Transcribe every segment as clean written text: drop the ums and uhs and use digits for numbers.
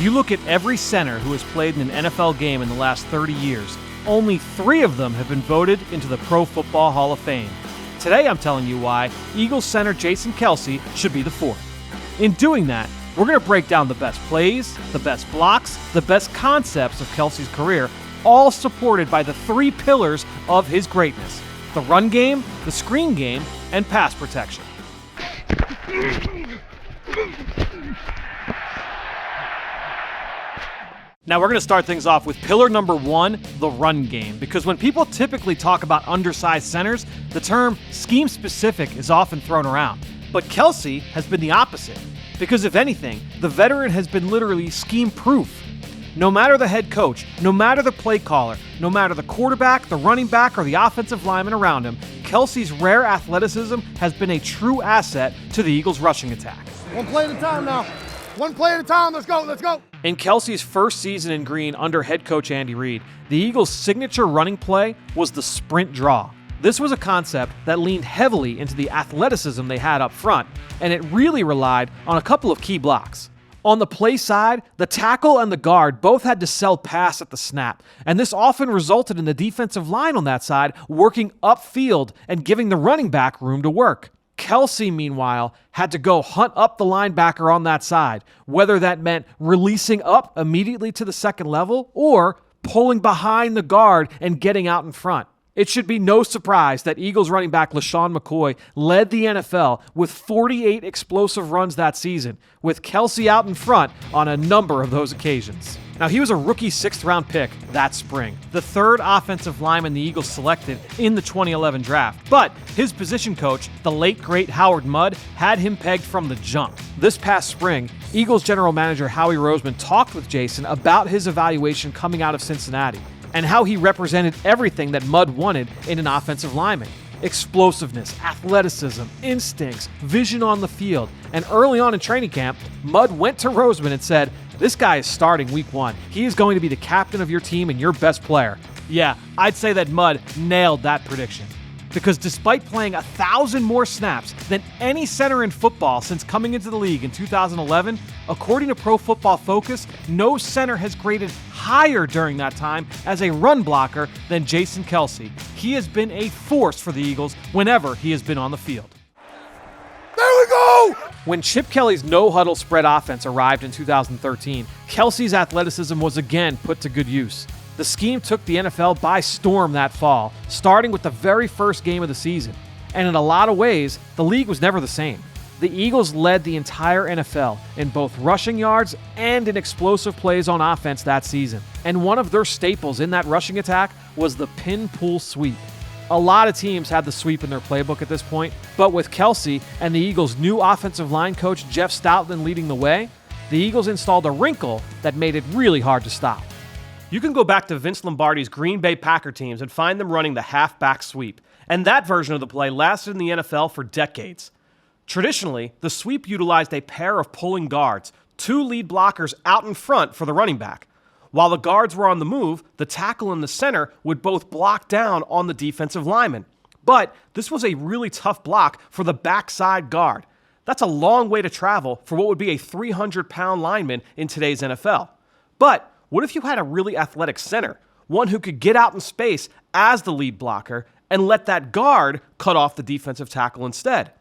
you look at every center who has played in an NFL game in the last 30 years, only 3 of them have been voted into the Pro Football Hall of Fame. Today I'm telling you why Eagles center Jason Kelce should be the 4th. In doing that, we're going to break down the best plays, the best blocks, the best concepts of Kelce's career, all supported by the 3 pillars of his greatness: the run game, the screen game, and pass protection. Now we're going to start things off with pillar number 1, the run game, because when people typically talk about undersized centers, the term scheme-specific is often thrown around. But Kelce has been the opposite, because if anything, the veteran has been literally scheme-proof. No matter the head coach, no matter the play caller, no matter the quarterback, the running back, or the offensive lineman around him, Kelce's rare athleticism has been a true asset to the Eagles' rushing attack. One play at a time now. One play at a time. Let's go. Let's go. In Kelce's first season in green under head coach Andy Reid, the Eagles' signature running play was the sprint draw. This was a concept that leaned heavily into the athleticism they had up front, and it really relied on a couple of key blocks. On the play side, the tackle and the guard both had to sell pass at the snap, and this often resulted in the defensive line on that side working upfield and giving the running back room to work. Kelce, meanwhile, had to go hunt up the linebacker on that side, whether that meant releasing up immediately to the second level or pulling behind the guard and getting out in front. It should be no surprise that Eagles running back LaShawn McCoy led the NFL with 48 explosive runs that season, with Kelce out in front on a number of those occasions. Now, he was a rookie 6th-round pick that spring, the 3rd offensive lineman the Eagles selected in the 2011 draft. But his position coach, the late great Howard Mudd, had him pegged from the jump. This past spring, Eagles general manager Howie Roseman talked with Jason about his evaluation coming out of Cincinnati and how he represented everything that Mudd wanted in an offensive lineman: explosiveness, athleticism, instincts, vision on the field. And early on in training camp, Mudd went to Roseman and said, "This guy is starting week 1. He is going to be the captain of your team and your best player." Yeah, I'd say that Mudd nailed that prediction. Because despite playing 1,000 more snaps than any center in football since coming into the league in 2011, according to Pro Football Focus, no center has graded higher during that time as a run blocker than Jason Kelce. He has been a force for the Eagles whenever he has been on the field. There we go! When Chip Kelly's no-huddle spread offense arrived in 2013, Kelce's athleticism was again put to good use. The scheme took the NFL by storm that fall, starting with the very first game of the season. And in a lot of ways, the league was never the same. The Eagles led the entire NFL in both rushing yards and in explosive plays on offense that season. And one of their staples in that rushing attack was the pin-pull sweep. A lot of teams had the sweep in their playbook at this point, but with Kelce and the Eagles' new offensive line coach Jeff Stoutland leading the way, the Eagles installed a wrinkle that made it really hard to stop. You can go back to Vince Lombardi's Green Bay Packer teams and find them running the halfback sweep, and that version of the play lasted in the NFL for decades. Traditionally, the sweep utilized a pair of pulling guards, 2 lead blockers out in front for the running back. While the guards were on the move, the tackle and the center would both block down on the defensive lineman. But this was a really tough block for the backside guard. That's a long way to travel for what would be a 300-pound lineman in today's NFL. But what if you had a really athletic center, one who could get out in space as the lead blocker and let that guard cut off the defensive tackle instead?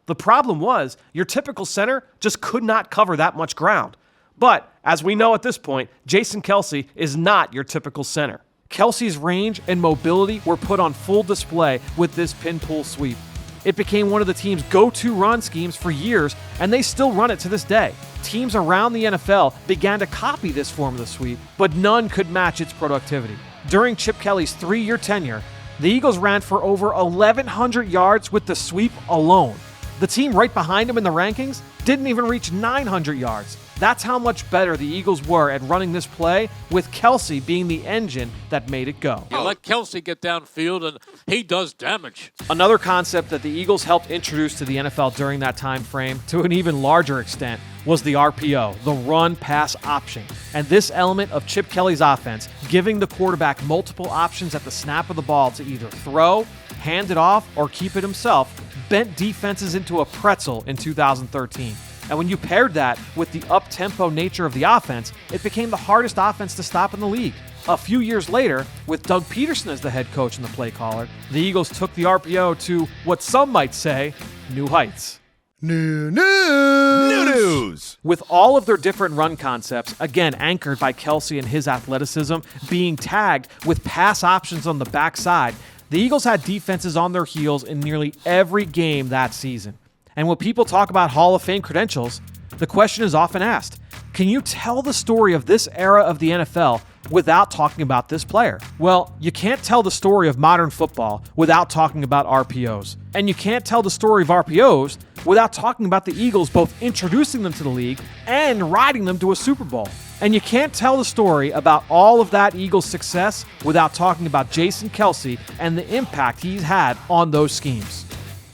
The problem was your typical center just could not cover that much ground. But as we know at this point, Jason Kelce is not your typical center. Kelce's range and mobility were put on full display with this pin-pull sweep. It became one of the team's go-to run schemes for years, and they still run it to this day. Teams around the NFL began to copy this form of the sweep, but none could match its productivity. During Chip Kelly's 3-year tenure, the Eagles ran for over 1,100 yards with the sweep alone. The team right behind him in the rankings didn't even reach 900 yards. That's how much better the Eagles were at running this play, with Kelce being the engine that made it go. You let Kelce get downfield, and he does damage. Another concept that the Eagles helped introduce to the NFL during that time frame, to an even larger extent, was the RPO, the run-pass option. And this element of Chip Kelly's offense, giving the quarterback multiple options at the snap of the ball to either throw, hand it off, or keep it himself, bent defenses into a pretzel in 2013. And when you paired that with the up-tempo nature of the offense, it became the hardest offense to stop in the league. A few years later, with Doug Peterson as the head coach and the play caller, the Eagles took the RPO to what some might say, new heights. New news. With all of their different run concepts, again anchored by Kelce and his athleticism, being tagged with pass options on the backside, the Eagles had defenses on their heels in nearly every game that season. And when people talk about Hall of Fame credentials, the question is often asked, can you tell the story of this era of the NFL without talking about this player? Well, you can't tell the story of modern football without talking about RPOs. And you can't tell the story of RPOs without talking about the Eagles both introducing them to the league and riding them to a Super Bowl. And you can't tell the story about all of that Eagles success without talking about Jason Kelce and the impact he's had on those schemes.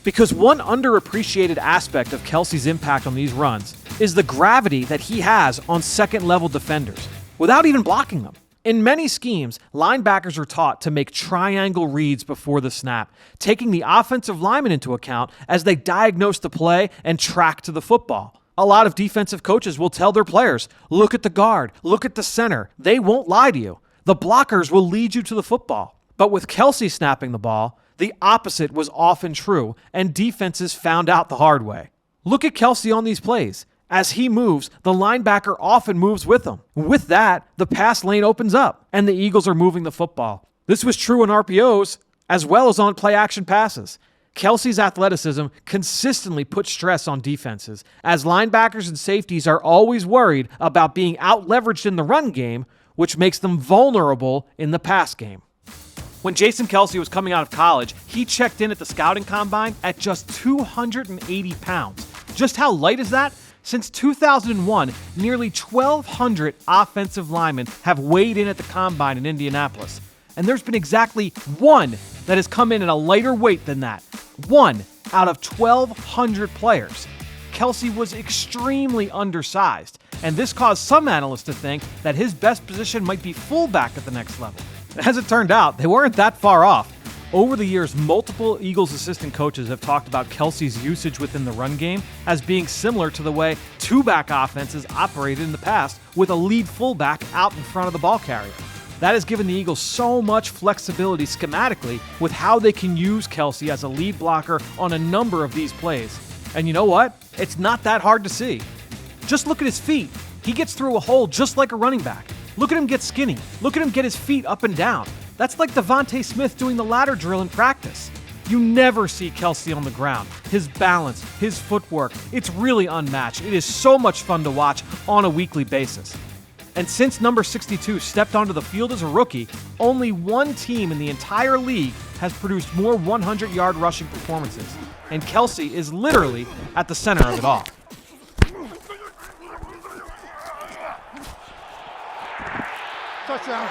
Because one underappreciated aspect of Kelce's impact on these runs is the gravity that he has on second-level defenders without even blocking them. In many schemes, linebackers are taught to make triangle reads before the snap, taking the offensive lineman into account as they diagnose the play and track to the football. A lot of defensive coaches will tell their players, look at the guard, look at the center. They won't lie to you. The blockers will lead you to the football. But with Kelce snapping the ball, the opposite was often true, and defenses found out the hard way. Look at Kelce on these plays. As he moves, the linebacker often moves with him. With that, the pass lane opens up, and the Eagles are moving the football. This was true in RPOs, as well as on play-action passes. Kelce's athleticism consistently put stress on defenses, as linebackers and safeties are always worried about being out-leveraged in the run game, which makes them vulnerable in the pass game. When Jason Kelce was coming out of college, he checked in at the scouting combine at just 280 pounds. Just how light is that? Since 2001, nearly 1,200 offensive linemen have weighed in at the combine in Indianapolis. And there's been exactly one that has come in at a lighter weight than that. One out of 1,200 players. Kelce was extremely undersized, and this caused some analysts to think that his best position might be fullback at the next level. As it turned out, they weren't that far off. Over the years, multiple Eagles assistant coaches have talked about Kelce's usage within the run game as being similar to the way two-back offenses operated in the past with a lead fullback out in front of the ball carrier. That has given the Eagles so much flexibility schematically with how they can use Kelce as a lead blocker on a number of these plays. And you know what? It's not that hard to see. Just look at his feet. He gets through a hole just like a running back. Look at him get skinny. Look at him get his feet up and down. That's like Devontae Smith doing the ladder drill in practice. You never see Kelce on the ground. His balance, his footwork, it's really unmatched. It is so much fun to watch on a weekly basis. And since number 62 stepped onto the field as a rookie, only one team in the entire league has produced more 100-yard rushing performances. And Kelce is literally at the center of it all. Touchdown.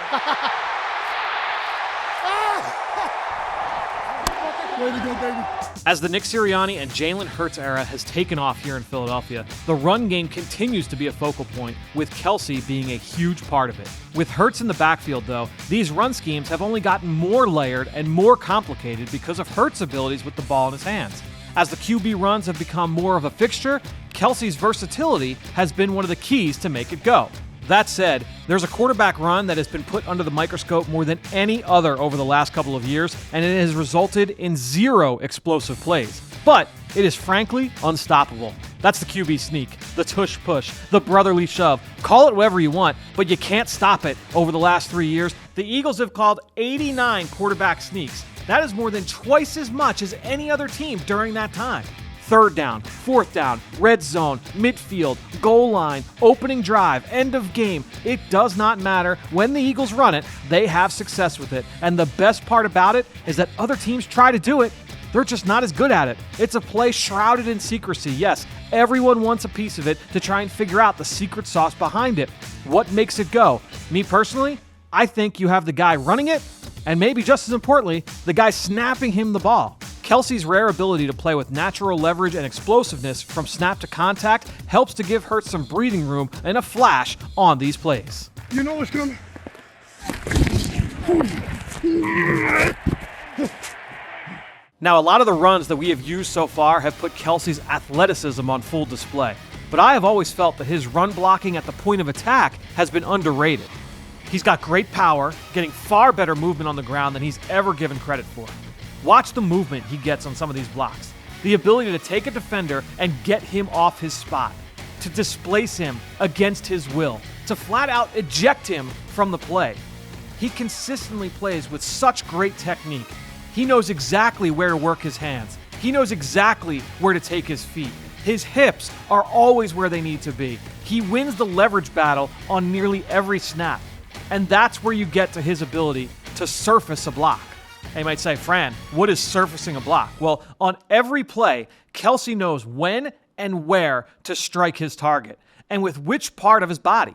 Way to go, baby. As the Nick Sirianni and Jalen Hurts era has taken off here in Philadelphia, the run game continues to be a focal point, with Kelce being a huge part of it. With Hurts in the backfield, though, these run schemes have only gotten more layered and more complicated because of Hurts' abilities with the ball in his hands. As the QB runs have become more of a fixture, Kelce's versatility has been one of the keys to make it go. That said, there's a quarterback run that has been put under the microscope more than any other over the last couple of years, and it has resulted in zero explosive plays. But it is frankly unstoppable. That's the QB sneak, the tush push, the brotherly shove. Call it whatever you want, but you can't stop it. Over the last 3 years, the Eagles have called 89 quarterback sneaks. That is more than twice as much as any other team during that time. Third down, fourth down, red zone, midfield, goal line, opening drive, end of game. It does not matter. When the Eagles run it, they have success with it. And the best part about it is that other teams try to do it. They're just not as good at it. It's a play shrouded in secrecy. Yes, everyone wants a piece of it to try and figure out the secret sauce behind it. What makes it go? Me personally, I think you have the guy running it, and maybe just as importantly, the guy snapping him the ball. Kelce's rare ability to play with natural leverage and explosiveness from snap to contact helps to give Hurts some breathing room and a flash on these plays. You know what's coming. Now, a lot of the runs that we have used so far have put Kelce's athleticism on full display. but I have always felt that his run blocking at the point of attack has been underrated. He's got great power, getting far better movement on the ground than he's ever given credit for. Watch the movement he gets on some of these blocks. The ability to take a defender and get him off his spot, to displace him against his will, to flat out eject him from the play. He consistently plays with such great technique. He knows exactly where to work his hands. He knows exactly where to take his feet. His hips are always where they need to be. He wins the leverage battle on nearly every snap. And that's where you get to his ability to surface a block. And you might say, Fran, what is surfacing a block? Well, on every play, Kelce knows when and where to strike his target, and with which part of his body.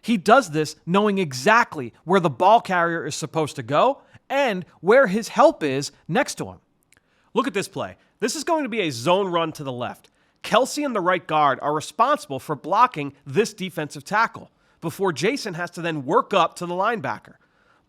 He does this knowing exactly where the ball carrier is supposed to go and where his help is next to him. Look at this play. This is going to be a zone run to the left. Kelce and the right guard are responsible for blocking this defensive tackle before Jason has to then work up to the linebacker.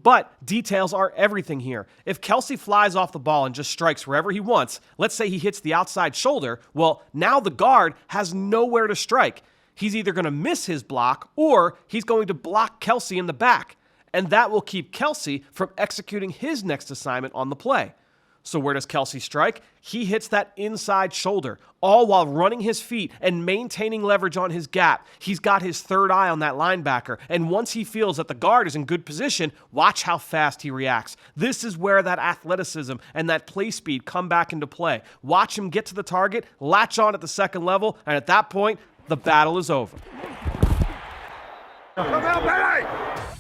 But details are everything here. If Kelce flies off the ball and just strikes wherever he wants, let's say he hits the outside shoulder, well, now the guard has nowhere to strike. He's either going to miss his block or he's going to block Kelce in the back. And that will keep Kelce from executing his next assignment on the play. So where does Kelce strike? He hits that inside shoulder, all while running his feet and maintaining leverage on his gap. He's got his third eye on that linebacker, and once he feels that the guard is in good position, watch how fast he reacts. This is where that athleticism and that play speed come back into play. Watch him get to the target, latch on at the second level, and at that point, the battle is over.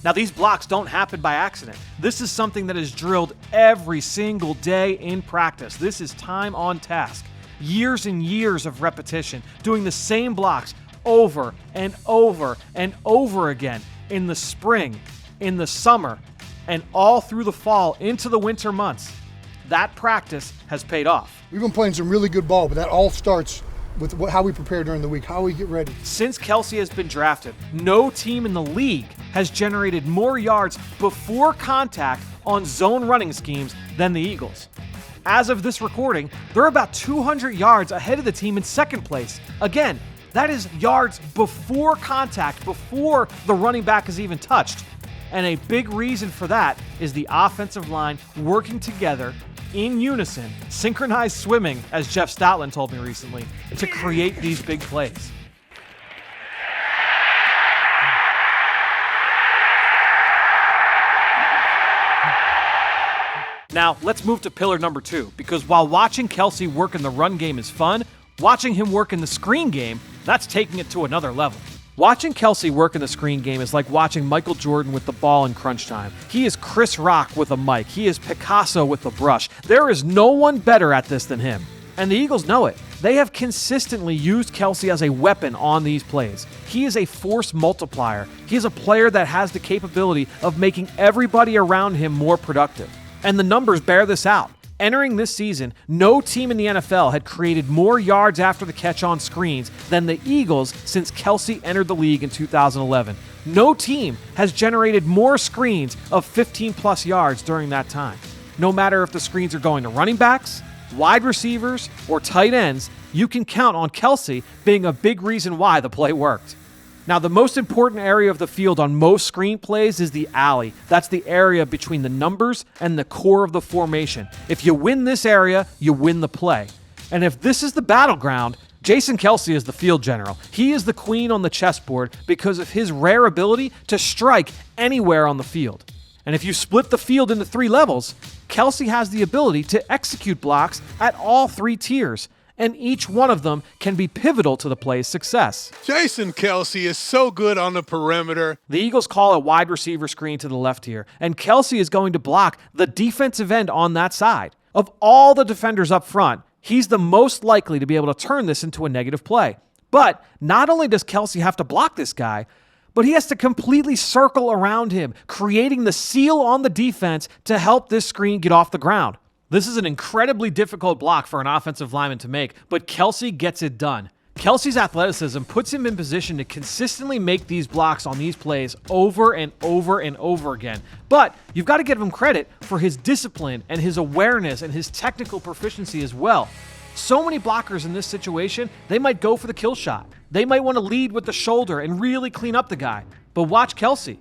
Now, these blocks don't happen by accident. This is something that is drilled every single day in practice. This is time on task. Years and years of repetition, doing the same blocks over and over and over again in the spring, in the summer, and all through the fall into the winter months. That practice has paid off. We've been playing some really good ball, but that all starts with how we prepare during the week, how we get ready. Since Kelce has been drafted, no team in the league has generated more yards before contact on zone running schemes than the Eagles. As of this recording, they're about 200 yards ahead of the team in second place. Again, that is yards before contact, before the running back is even touched. And a big reason for that is the offensive line working together in unison, synchronized swimming, as Jeff Stoutland told me recently, to create these big plays. Now, let's move to pillar number 2, because while watching Kelce work in the run game is fun, watching him work in the screen game, that's taking it to another level. Watching Kelce work in the screen game is like watching Michael Jordan with the ball in crunch time. He is Chris Rock with a mic. He is Picasso with a brush. There is no one better at this than him. And the Eagles know it. They have consistently used Kelce as a weapon on these plays. He is a force multiplier. He is a player that has the capability of making everybody around him more productive. And the numbers bear this out. Entering this season, no team in the NFL had created more yards after the catch on screens than the Eagles since Kelce entered the league in 2011. No team has generated more screens of 15-plus yards during that time. No matter if the screens are going to running backs, wide receivers, or tight ends, you can count on Kelce being a big reason why the play worked. Now, the most important area of the field on most screen plays is the alley. That's the area between the numbers and the core of the formation. If you win this area, you win the play. And if this is the battleground, Jason Kelce is the field general. He is the queen on the chessboard because of his rare ability to strike anywhere on the field. And if you split the field into 3 levels, Kelce has the ability to execute blocks at all 3 tiers, and each one of them can be pivotal to the play's success. Jason Kelce is so good on the perimeter. The Eagles call a wide receiver screen to the left here, and Kelce is going to block the defensive end on that side. Of all the defenders up front, he's the most likely to be able to turn this into a negative play. But not only does Kelce have to block this guy, but he has to completely circle around him, creating the seal on the defense to help this screen get off the ground. This is an incredibly difficult block for an offensive lineman to make, but Kelce gets it done. Kelce's athleticism puts him in position to consistently make these blocks on these plays over and over and over again. But you've got to give him credit for his discipline and his awareness and his technical proficiency as well. So many blockers in this situation, they might go for the kill shot. They might want to lead with the shoulder and really clean up the guy. But watch Kelce.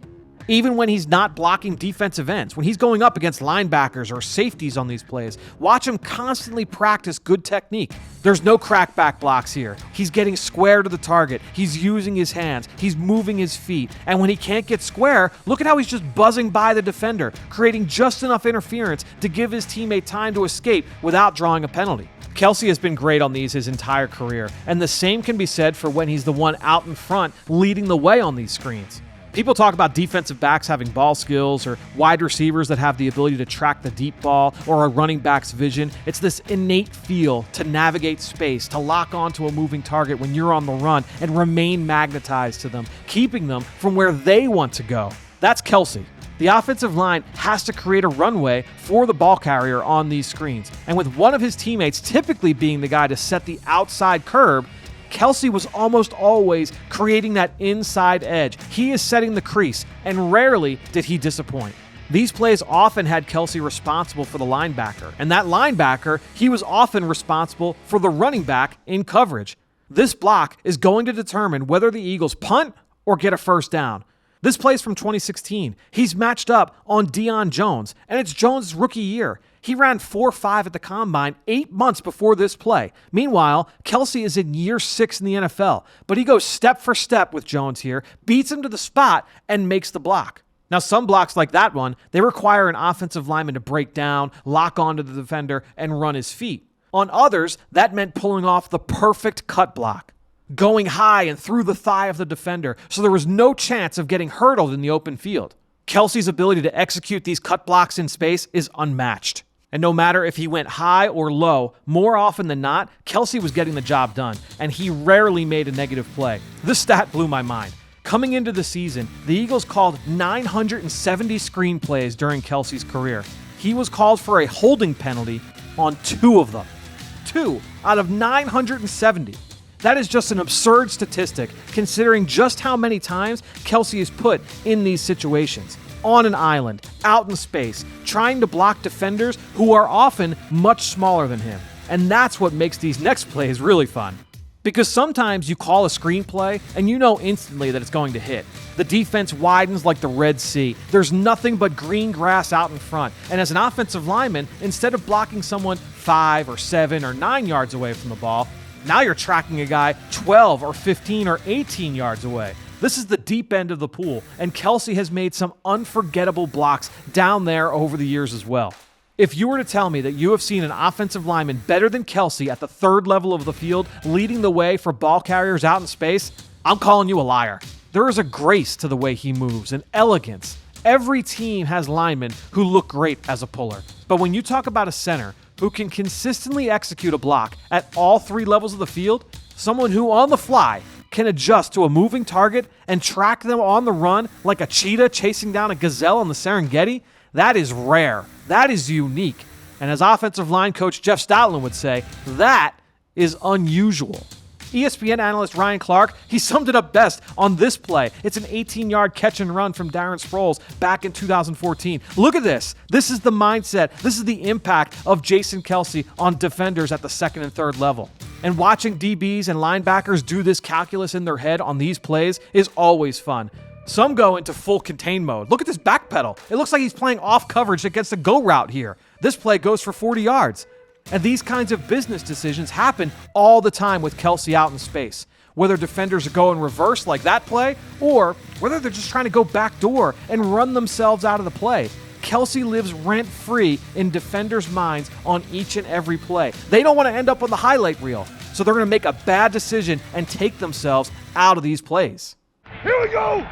Even when he's not blocking defensive ends, when he's going up against linebackers or safeties on these plays, watch him constantly practice good technique. There's no crackback blocks here. He's getting square to the target. He's using his hands. He's moving his feet. And when he can't get square, look at how he's just buzzing by the defender, creating just enough interference to give his teammate time to escape without drawing a penalty. Kelce has been great on these his entire career, and the same can be said for when he's the one out in front leading the way on these screens. People talk about defensive backs having ball skills or wide receivers that have the ability to track the deep ball or a running back's vision. It's this innate feel to navigate space, to lock onto a moving target when you're on the run and remain magnetized to them, keeping them from where they want to go. That's Kelce. The offensive line has to create a runway for the ball carrier on these screens. And with one of his teammates typically being the guy to set the outside curb, Kelce was almost always creating that inside edge. He is setting the crease, and rarely did he disappoint. These plays often had Kelce responsible for the linebacker, and that linebacker, he was often responsible for the running back in coverage. This block is going to determine whether the Eagles punt or get a first down. This play's from 2016. He's matched up on Deion Jones, and it's Jones' rookie year. He ran 4.5 at the Combine 8 months before this play. Meanwhile, Kelce is in year 6 in the NFL, but he goes step for step with Jones here, beats him to the spot, and makes the block. Now, some blocks like that one, they require an offensive lineman to break down, lock onto the defender, and run his feet. On others, that meant pulling off the perfect cut block, going high and through the thigh of the defender, so there was no chance of getting hurdled in the open field. Kelce's ability to execute these cut blocks in space is unmatched. And no matter if he went high or low, more often than not, Kelce was getting the job done, and he rarely made a negative play. This stat blew my mind. Coming into the season, the Eagles called 970 screen plays during Kelce's career. He was called for a holding penalty on 2 of them. 2 out of 970. That is just an absurd statistic, considering just how many times Kelce is put in these situations. On an island, out in space, trying to block defenders who are often much smaller than him. And that's what makes these next plays really fun. Because sometimes you call a screenplay and you know instantly that it's going to hit. The defense widens like the Red Sea. There's nothing but green grass out in front. And as an offensive lineman, instead of blocking someone 5 or 7 or 9 yards away from the ball, now you're tracking a guy 12 or 15 or 18 yards away. This is the deep end of the pool, and Kelce has made some unforgettable blocks down there over the years as well. If you were to tell me that you have seen an offensive lineman better than Kelce at the 3rd level of the field, leading the way for ball carriers out in space, I'm calling you a liar. There is a grace to the way he moves, an elegance. Every team has linemen who look great as a puller. But when you talk about a center who can consistently execute a block at all 3 levels of the field, someone who on the fly can adjust to a moving target and track them on the run like a cheetah chasing down a gazelle on the Serengeti, that is rare. That is unique. And as offensive line coach Jeff Stoutland would say, that is unusual. ESPN analyst Ryan Clark, he summed it up best on this play. It's an 18-yard catch and run from Darren Sproles back in 2014. Look at this. This is the mindset. This is the impact of Jason Kelce on defenders at the 2nd and 3rd level. And watching DBs and linebackers do this calculus in their head on these plays is always fun. Some go into full contain mode. Look at this back pedal. It looks like he's playing off coverage against a go route here. This play goes for 40 yards. And these kinds of business decisions happen all the time with Kelce out in space. Whether defenders are going reverse like that play, or whether they're just trying to go backdoor and run themselves out of the play. Kelce lives rent-free in defenders' minds on each and every play. They don't want to end up on the highlight reel, so they're going to make a bad decision and take themselves out of these plays. Here we go!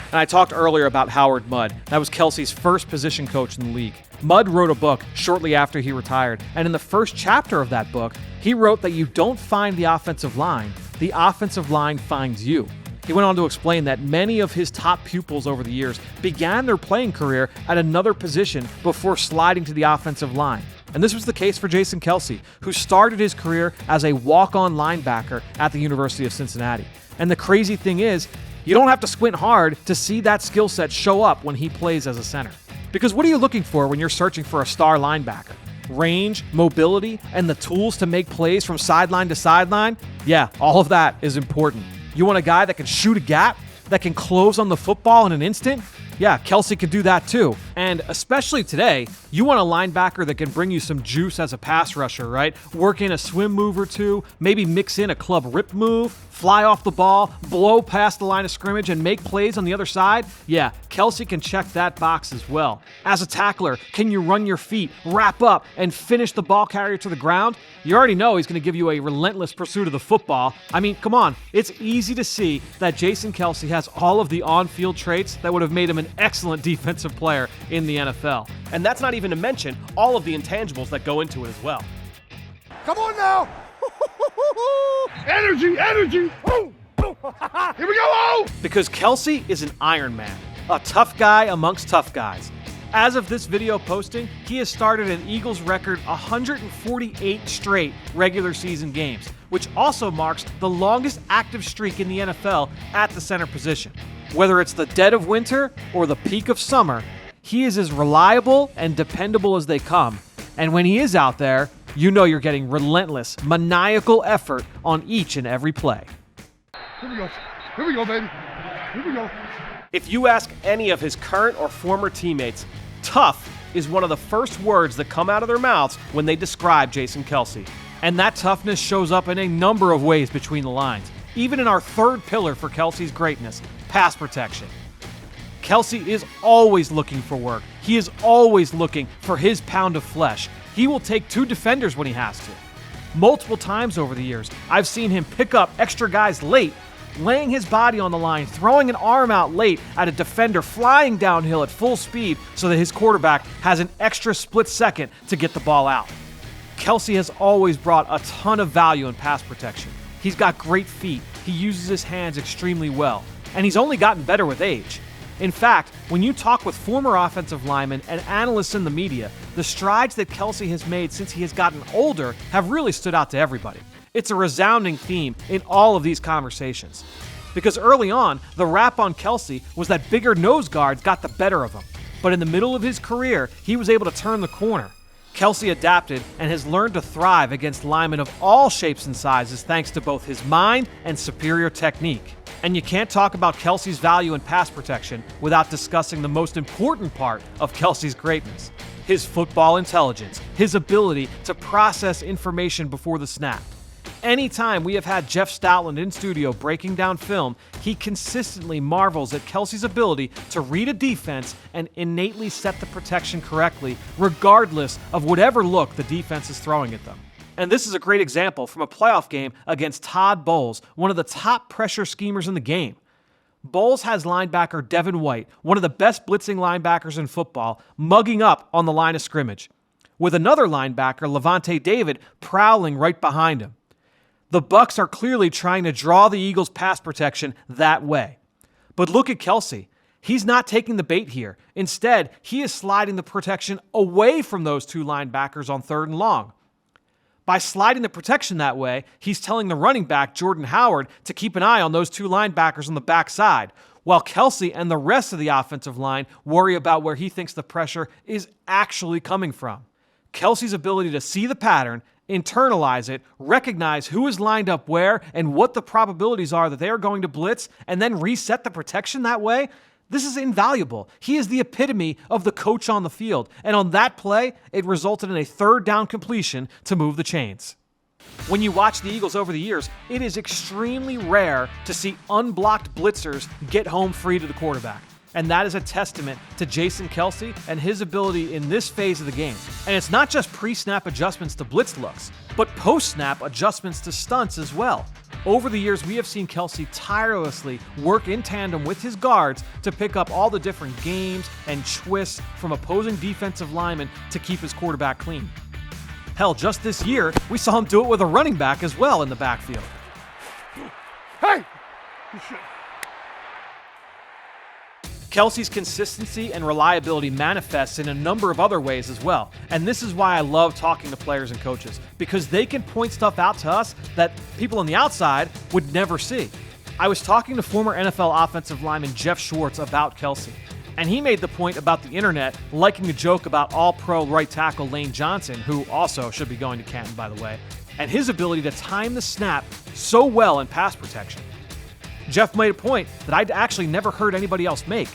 And I talked earlier about Howard Mudd. That was Kelce's first position coach in the league. Mudd wrote a book shortly after he retired, and in the first chapter of that book, he wrote that you don't find the offensive line finds you. He went on to explain that many of his top pupils over the years began their playing career at another position before sliding to the offensive line. And this was the case for Jason Kelce, who started his career as a walk-on linebacker at the University of Cincinnati. And the crazy thing is, you don't have to squint hard to see that skill set show up when he plays as a center. Because what are you looking for when you're searching for a star linebacker? Range, mobility, and the tools to make plays from sideline to sideline? Yeah, all of that is important. You want a guy that can shoot a gap, that can close on the football in an instant? Yeah, Kelce can do that too. And especially today, you want a linebacker that can bring you some juice as a pass rusher, right? Work in a swim move or two, maybe mix in a club rip move, fly off the ball, blow past the line of scrimmage, and make plays on the other side? Yeah, Kelce can check that box as well. As a tackler, can you run your feet, wrap up, and finish the ball carrier to the ground? You already know he's going to give you a relentless pursuit of the football. I mean, come on, it's easy to see that Jason Kelce has all of the on-field traits that would have made him an excellent defensive player in the NFL. And that's not even to mention all of the intangibles that go into it as well. Come on now. Energy. Here we go. Because Kelce is an Iron Man, a tough guy amongst tough guys. As of this video posting, he has started an Eagles record 148 straight regular season games, which also marks the longest active streak in the NFL at the center position. Whether it's the dead of winter or the peak of summer, he is as reliable and dependable as they come. And when he is out there, you know you're getting relentless, maniacal effort on each and every play. Here we go, baby. Here we go. If you ask any of his current or former teammates, tough is one of the first words that come out of their mouths when they describe Jason Kelce. And that toughness shows up in a number of ways between the lines, even in our third pillar for Kelce's greatness, pass protection. Kelce is always looking for work. He is always looking for his pound of flesh. He will take two defenders when he has to. Multiple times over the years, I've seen him pick up extra guys late, laying his body on the line, throwing an arm out late at a defender, flying downhill at full speed so that his quarterback has an extra split second to get the ball out. Kelce has always brought a ton of value in pass protection. He's got great feet, he uses his hands extremely well, and he's only gotten better with age. In fact, when you talk with former offensive linemen and analysts in the media, the strides that Kelce has made since he has gotten older have really stood out to everybody. It's a resounding theme in all of these conversations. Because early on, the rap on Kelce was that bigger nose guards got the better of him. But in the middle of his career, he was able to turn the corner. Kelce adapted and has learned to thrive against linemen of all shapes and sizes thanks to both his mind and superior technique. And you can't talk about Kelce's value in pass protection without discussing the most important part of Kelce's greatness: his football intelligence, his ability to process information before the snap. Anytime we have had Jeff Stoutland in studio breaking down film, he consistently marvels at Kelce's ability to read a defense and innately set the protection correctly, regardless of whatever look the defense is throwing at them. And this is a great example from a playoff game against Todd Bowles, one of the top pressure schemers in the game. Bowles has linebacker Devin White, one of the best blitzing linebackers in football, mugging up on the line of scrimmage, with another linebacker, Levante David, prowling right behind him. The Bucs are clearly trying to draw the Eagles' pass protection that way. But look at Kelce. He's not taking the bait here. Instead, he is sliding the protection away from those two linebackers on 3rd and long. By sliding the protection that way, he's telling the running back, Jordan Howard, to keep an eye on those two linebackers on the backside, while Kelce and the rest of the offensive line worry about where he thinks the pressure is actually coming from. Kelce's ability to see the pattern, internalize it, recognize who is lined up where and what the probabilities are that they are going to blitz, and then reset the protection that way, this is invaluable. He is the epitome of the coach on the field, and on that play, it resulted in a 3rd down completion to move the chains. When you watch the Eagles over the years, it is extremely rare to see unblocked blitzers get home free to the quarterback. And that is a testament to Jason Kelce and his ability in this phase of the game. And it's not just pre-snap adjustments to blitz looks, but post-snap adjustments to stunts as well. Over the years, we have seen Kelce tirelessly work in tandem with his guards to pick up all the different games and twists from opposing defensive linemen to keep his quarterback clean. Hell, just this year, we saw him do it with a running back as well in the backfield. Hey! Kelce's consistency and reliability manifests in a number of other ways as well. And this is why I love talking to players and coaches, because they can point stuff out to us that people on the outside would never see. I was talking to former NFL offensive lineman Jeff Schwartz about Kelce, and he made the point about the internet liking a joke about all-pro right tackle Lane Johnson, who also should be going to Canton, by the way, and his ability to time the snap so well in pass protection. Jeff made a point that I'd actually never heard anybody else make.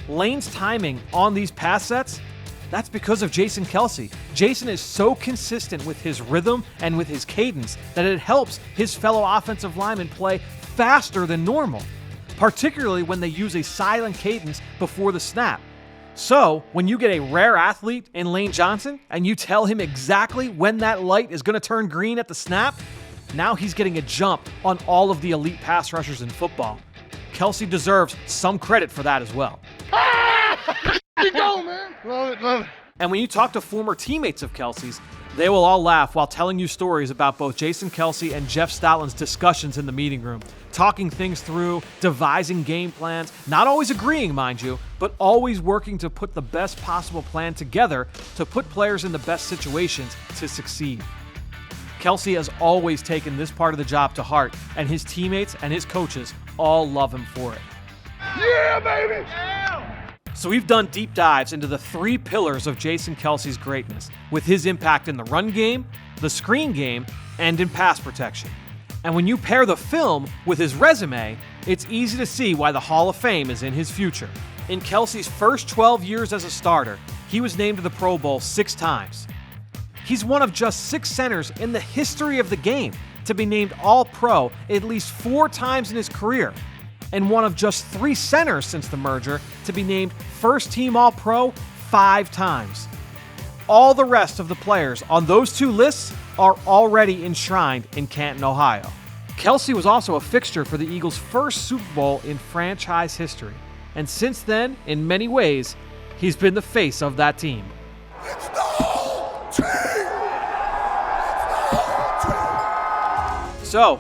Lane's timing on these pass sets, that's because of Jason Kelce. Jason is so consistent with his rhythm and with his cadence that it helps his fellow offensive linemen play faster than normal, particularly when they use a silent cadence before the snap. So, when you get a rare athlete in Lane Johnson and you tell him exactly when that light is going to turn green at the snap, now he's getting a jump on all of the elite pass rushers in football. Kelce deserves some credit for that as well. Keep going, man. Love it, love it. And when you talk to former teammates of Kelce's, they will all laugh while telling you stories about both Jason Kelce and Jeff Stoutland's discussions in the meeting room, talking things through, devising game plans, not always agreeing, mind you, but always working to put the best possible plan together to put players in the best situations to succeed. Kelce has always taken this part of the job to heart, and his teammates and his coaches all love him for it. Yeah, baby. So we've done deep dives into the three pillars of Jason Kelce's greatness, with his impact in the run game, the screen game, and in pass protection. And when you pair the film with his resume, it's easy to see why the Hall of Fame is in his future. In Kelce's first 12 years as a starter, he was named to the Pro Bowl 6 times. He's one of just 6 centers in the history of the game to be named All-Pro at least 4 times in his career, and one of just 3 centers since the merger to be named First-Team All-Pro 5 times. All the rest of the players on those 2 lists are already enshrined in Canton, Ohio. Kelce was also a fixture for the Eagles' first Super Bowl in franchise history, and since then, in many ways, he's been the face of that team. So,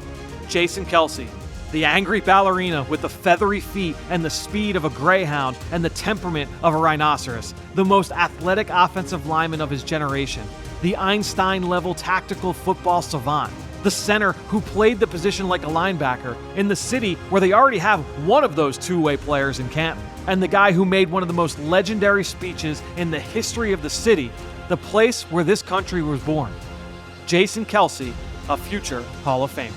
Jason Kelce, the angry ballerina with the feathery feet and the speed of a greyhound and the temperament of a rhinoceros, the most athletic offensive lineman of his generation, the Einstein-level tactical football savant, the center who played the position like a linebacker in the city where they already have one of those two-way players in Canton, and the guy who made one of the most legendary speeches in the history of the city, the place where this country was born. Jason Kelce, a future Hall of Famer.